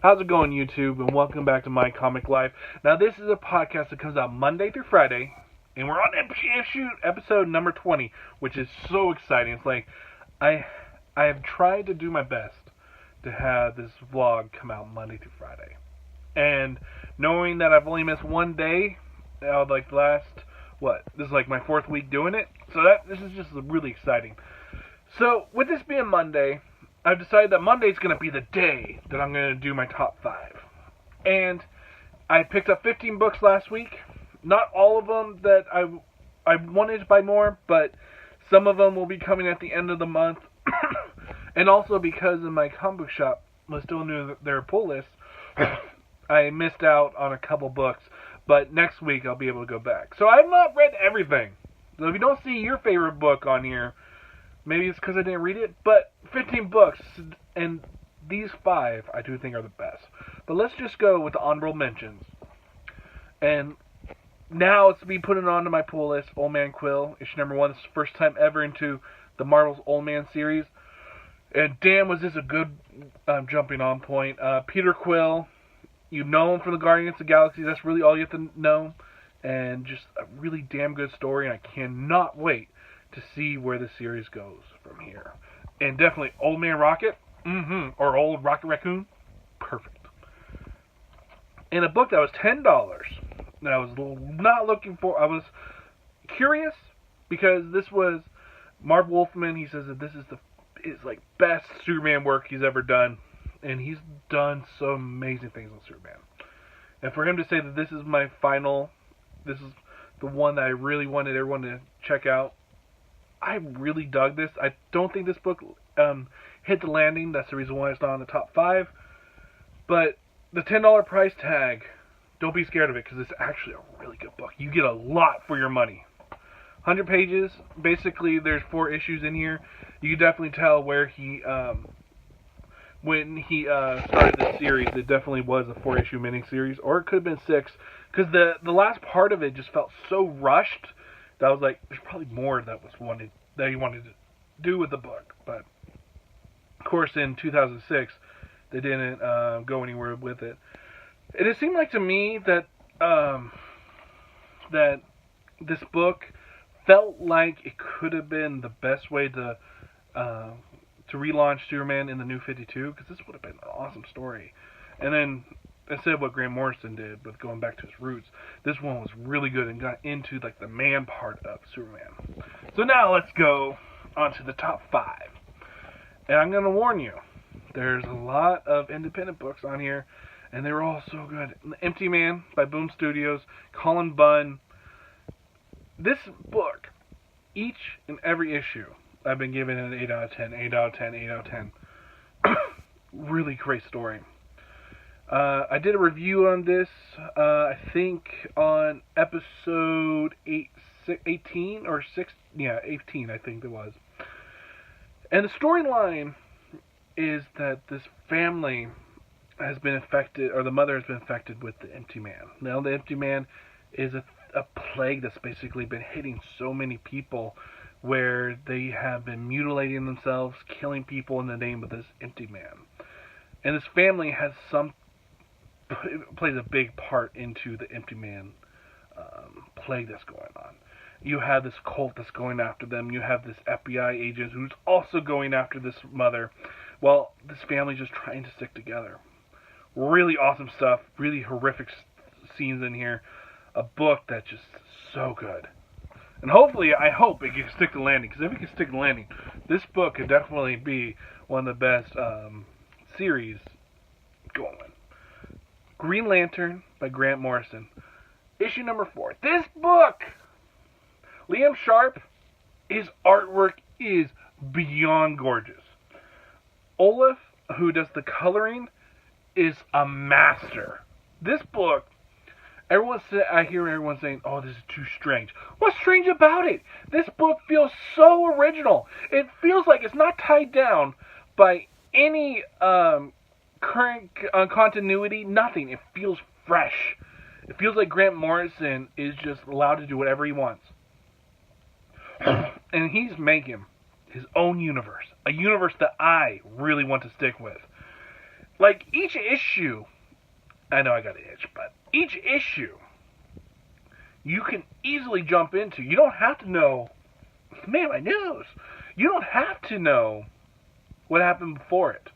How's it going, YouTube? And welcome back to My Comic Life. Now, this is a podcast that comes out Monday through Friday, and we're on episode number 20, which is so exciting. It's like I have tried to do my best to have this vlog come out Monday through Friday, and knowing that I've only missed one day out of like the last this is like my fourth week doing it, so this is just really exciting. So with this being Monday, I've decided that Monday's going to be the day that I'm going to do my top 5. And I picked up 15 books last week. Not all of them that I wanted to buy more, but some of them will be coming at the end of the month. And also because in my comic book shop was still new their pull list, I missed out on a couple books. But next week I'll be able to go back. So I've not read everything. So if you don't see your favorite book on here, maybe it's because I didn't read it, but 15 books, and these 5 I do think are the best. But let's just go with the honorable mentions. And now it's to be put onto my pull list, Old Man Quill, issue number 1. This is the first time ever into the Marvel's Old Man series. And damn, was this a good jumping on point. Peter Quill, you know him from the Guardians of the Galaxy, that's really all you have to know. And just a really damn good story, and I cannot wait to see where the series goes from here. And definitely Old Man Rocket, or Old Rocket Raccoon, perfect. And a book that was $10 that I was not looking for. I was curious because this was Marv Wolfman. He says that this is his best Superman work he's ever done, and he's done so amazing things on Superman. And for him to say that this is my final, this is the one that I really wanted everyone to check out, I really dug this. I don't think this book hit the landing. That's the reason why it's not on the top 5. But the $10 price tag, don't be scared of it, because it's actually a really good book. You get a lot for your money. 100 pages. Basically, there's 4 issues in here. You can definitely tell where he, when he started this series, it definitely was a 4-issue miniseries, or it could have been 6, because the last part of it just felt so rushed that I was like, there's probably more that he wanted to do with the book. But of course, in 2006, they didn't go anywhere with it. And it seemed like to me that that this book felt like it could have been the best way to relaunch Superman in the New 52, because this would have been an awesome story. And then instead of what Grant Morrison did with going back to his roots, this one was really good and got into the man part of Superman. So now let's go on to the top 5. And I'm going to warn you, there's a lot of independent books on here, and they were all so good. The Empty Man by Boom Studios, Colin Bunn. This book, each and every issue, I've been given an 8 out of 10, 8 out of 10, 8 out of 10. Really great story. I did a review on this, I think on episode 18 or 6, 18 I think it was. And the storyline is that this family has been affected, or the mother has been affected with the Empty Man. Now the Empty Man is a plague that's basically been hitting so many people, where they have been mutilating themselves, killing people in the name of this Empty Man. And this family has plays a big part into the Empty Man plague that's going on. You have this cult that's going after them. You have this FBI agent who's also going after this mother. Well, this family's just trying to stick together. Really awesome stuff. Really horrific scenes in here. A book that's just so good. And hopefully, I hope it can stick the landing. Because if it can stick the landing, this book could definitely be one of the best series going. Green Lantern by Grant Morrison. Issue number 4. This book! Liam Sharp, his artwork is beyond gorgeous. Olaf, who does the coloring, is a master. This book, I hear everyone saying, oh, this is too strange. What's strange about it? This book feels so original. It feels like it's not tied down by any current continuity, nothing. It feels fresh. It feels like Grant Morrison is just allowed to do whatever he wants. And he's making his own universe. A universe that I really want to stick with. like, each issue, I know I got an itch, but each issue you can easily jump into. You don't have to know, man, my nose. You don't have to know what happened before it.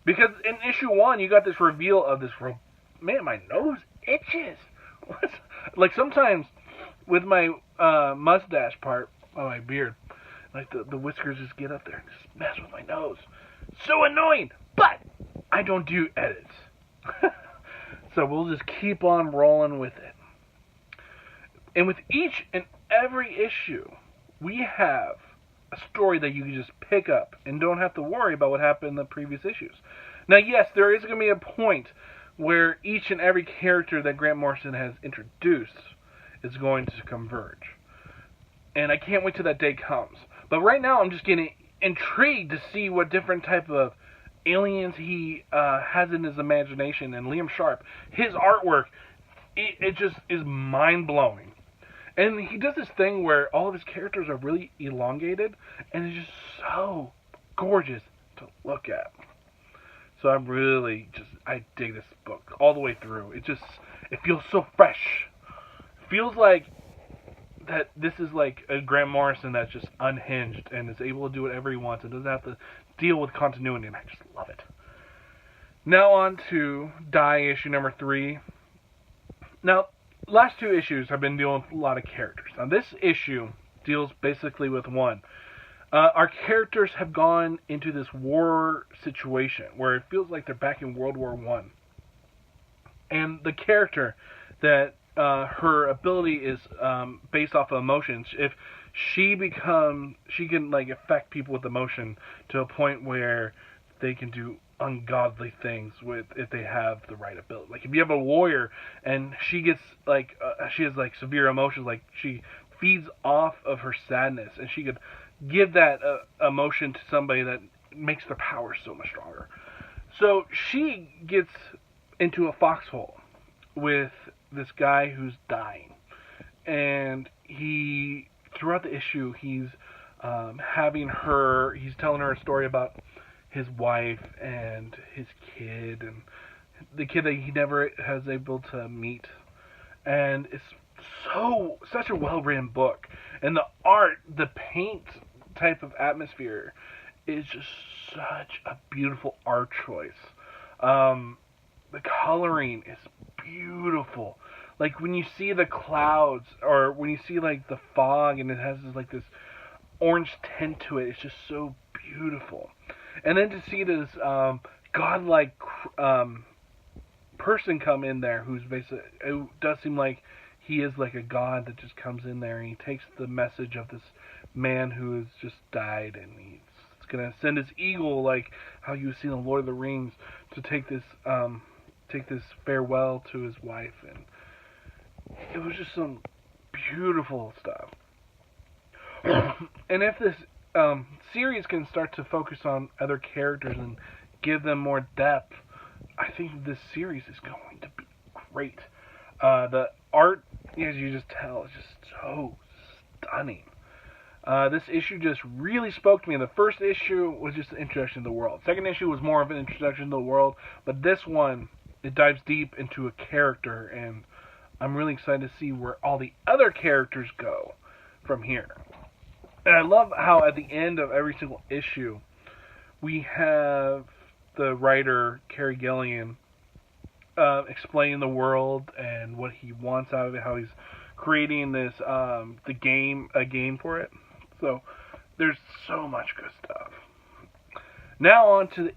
Because in issue 1, you got this reveal of this, man, my nose itches. Like, sometimes with my mustache part, my beard, like the whiskers just get up there and just mess with my nose. So annoying! But I don't do edits. So we'll just keep on rolling with it. And with each and every issue, we have a story that you can just pick up and don't have to worry about what happened in the previous issues. Now, yes, there is going to be a point where each and every character that Grant Morrison has introduced is going to converge. And I can't wait till that day comes. But right now, I'm just getting intrigued to see what different type of aliens he has in his imagination. And Liam Sharp, his artwork, it just is mind-blowing. And he does this thing where all of his characters are really elongated, and it's just so gorgeous to look at. So I'm really I dig this book all the way through. It feels so fresh. It feels like that this is like a Grant Morrison that's just unhinged and is able to do whatever he wants and doesn't have to deal with continuity, and I just love it. Now on to Die issue number 3. Now, last 2 issues have been dealing with a lot of characters. Now, this issue deals basically with one. Our characters have gone into this war situation where it feels like they're back in World War I. And the character that her ability is based off of emotions. If she can like affect people with emotion to a point where they can do ungodly things if they have the right ability. Like if you have a warrior and she gets she has like severe emotions, like she feeds off of her sadness, and she could give that emotion to somebody that makes their power so much stronger. So she gets into a foxhole with this guy who's dying, and throughout the issue he's telling her a story about his wife and his kid, and the kid that he never has able to meet. And it's such a well-written book, and the art, the paint type of atmosphere is just such a beautiful art choice. The coloring is beautiful. Like when you see the clouds, or when you see like the fog, and it has this orange tint to it, it's just so beautiful. And then to see this godlike person come in there, who's basically, it does seem like he is like a god that just comes in there, and he takes the message of this man who has just died, and he's gonna send his eagle, like how you see in the Lord of the Rings, to take this farewell to his wife. And it was just some beautiful stuff. And if this series can start to focus on other characters and give them more depth, I think this series is going to be great. The art, as you just tell, is just so stunning. This issue just really spoke to me. The first issue was just an introduction to the world. Second issue was more of an introduction to the world, but this one, it dives deep into a character, and I'm really excited to see where all the other characters go from here. And I love how at the end of every single issue, we have the writer, Kerry Gillian, explain the world and what he wants out of it, how he's creating this, a game for it. So, there's so much good stuff. Now on to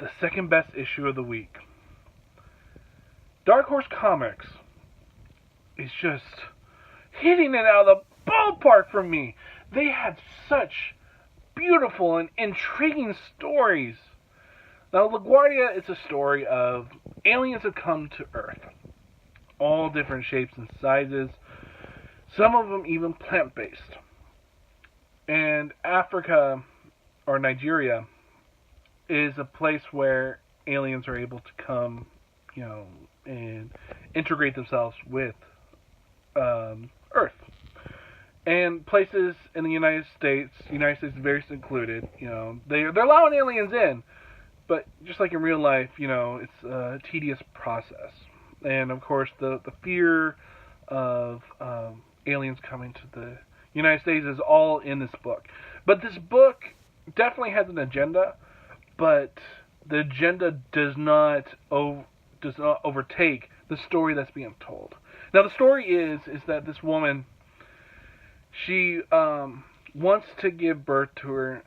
the second best issue of the week. Dark Horse Comics is just hitting it out of the ballpark for me. They have such beautiful and intriguing stories. Now, LaGuardia is a story of aliens have come to Earth. All different shapes and sizes. Some of them even plant-based. And Africa, or Nigeria, is a place where aliens are able to come, and integrate themselves with Earth. And places in the United States is very secluded. They're allowing aliens in, But just like in real life, it's a tedious process. And of course, the fear of aliens coming to the United States is all in this book. But this book definitely has an agenda, but the agenda does not overtake the story that's being told. Now, the story is that this woman, she wants to give birth to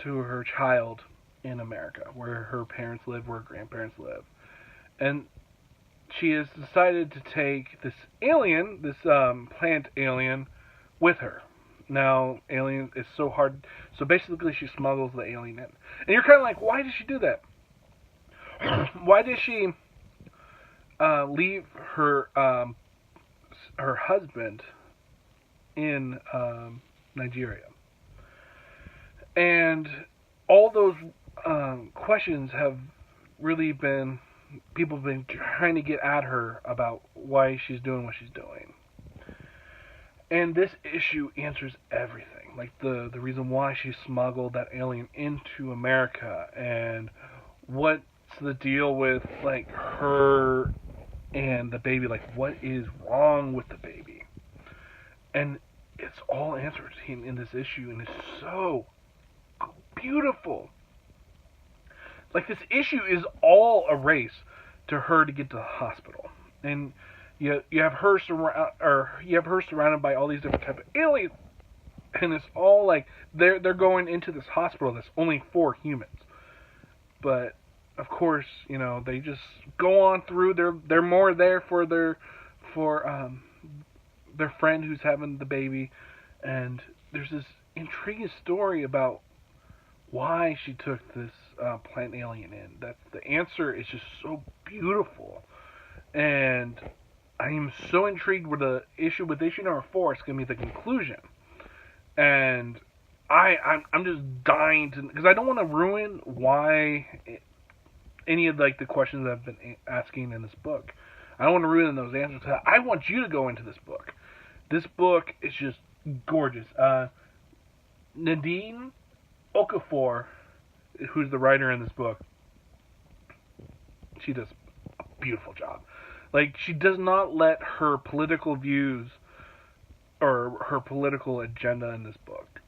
her child in America, where her parents live, where her grandparents live, and she has decided to take this alien, this plant alien, with her. Now, alien is so hard, so basically she smuggles the alien in, and you're kind of like, why did she do that? Why did she leave her husband in Nigeria? And all those questions have really been, people have been trying to get at her about why she's doing what she's doing. And this issue answers everything. Like the reason why she smuggled that alien into America, and what's the deal with like her and the baby, like what is wrong with the baby. And it's all answered in this issue, and it's so beautiful. Like, this issue is all a race to her to get to the hospital, and you have her surrounded by all these different type of aliens, and it's all like they're going into this hospital that's only for humans, but of course they just go on through. They're more there for their friend who's having the baby, and there's this intriguing story about why she took this plant alien in. That the answer is just so beautiful, and I am so intrigued with issue number 4. It's going to be the conclusion, and I'm just dying to, because I don't want to ruin why any of like the questions I've been asking in this book. I don't want to ruin those answers. I want you to go into this book. This book is just gorgeous. Nadine Okafor, who's the writer in this book, she does a beautiful job. Like, she does not let her political views or her political agenda in this book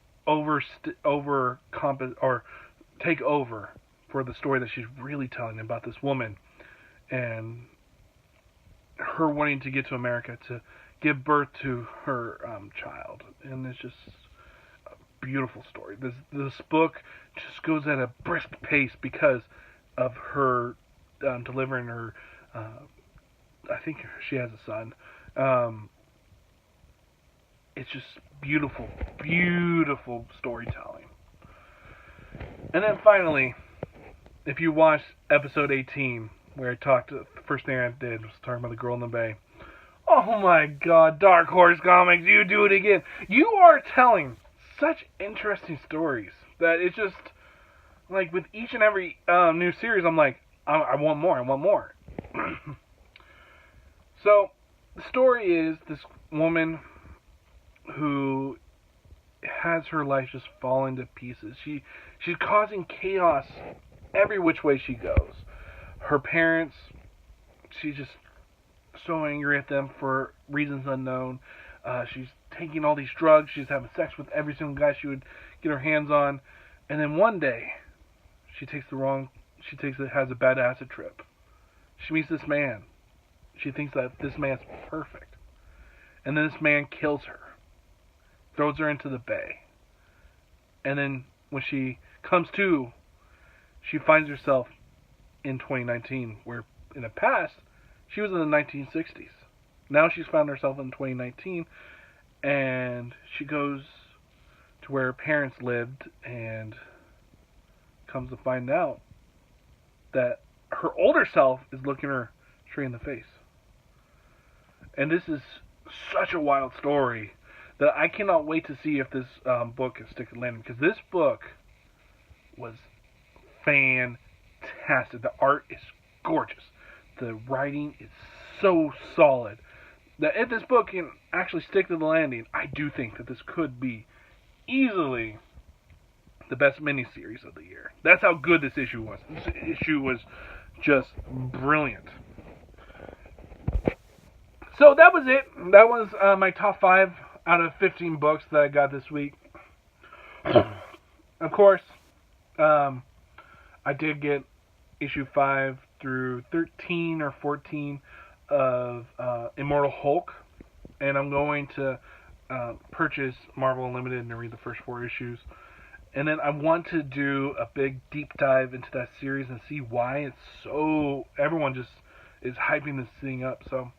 take over for the story that she's really telling about this woman and her wanting to get to America to give birth to her child. And it's just a beautiful story. This book just goes at a brisk pace because of her delivering her, I think she has a son. It's just beautiful, beautiful storytelling. And then finally, if you watched episode 18, where the first thing I did was talking about the girl in the bay. Oh my god, Dark Horse Comics, you do it again. You are telling such interesting stories that it's just, like, with each and every new series, I'm like, I want more, I want more. So, the story is this woman who has her life just falling to pieces. She's causing chaos every which way she goes. Her parents, she's just so angry at them for reasons unknown. She's taking all these drugs. She's having sex with every single guy she would get her hands on. And then one day, she has a bad acid trip. She meets this man. She thinks that this man's perfect. And then this man kills her. Throws her into the bay. And then when she comes to, she finds herself in 2019, where in the past, she was in the 1960s. Now she's found herself in 2019, and she goes to where her parents lived, and comes to find out that her older self is looking her straight in the face. And this is such a wild story that I cannot wait to see if this book can stick to landing, because this book was fantastic. The art is gorgeous. The writing is so solid that if this book can actually stick to the landing, I do think that this could be easily the best miniseries of the year. That's how good this issue was. This issue was just brilliant. So that was it. That was my top 5 out of 15 books that I got this week. Of course, I did get issue 5 through 13 or 14 of Immortal Hulk, and I'm going to purchase Marvel Unlimited and read the first 4 issues. And then I want to do a big deep dive into that series and see why it's so... Everyone just is hyping this thing up. So,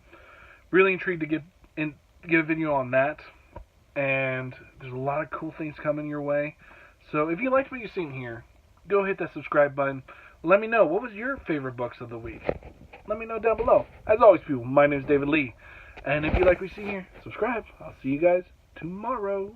really intrigued to get a video on that. And there's a lot of cool things coming your way. So, if you liked what you've seen here, go hit that subscribe button. Let me know, what was your favorite books of the week? Let me know down below. As always, people, my name is David Lee. And if you like what you see here, subscribe. I'll see you guys tomorrow.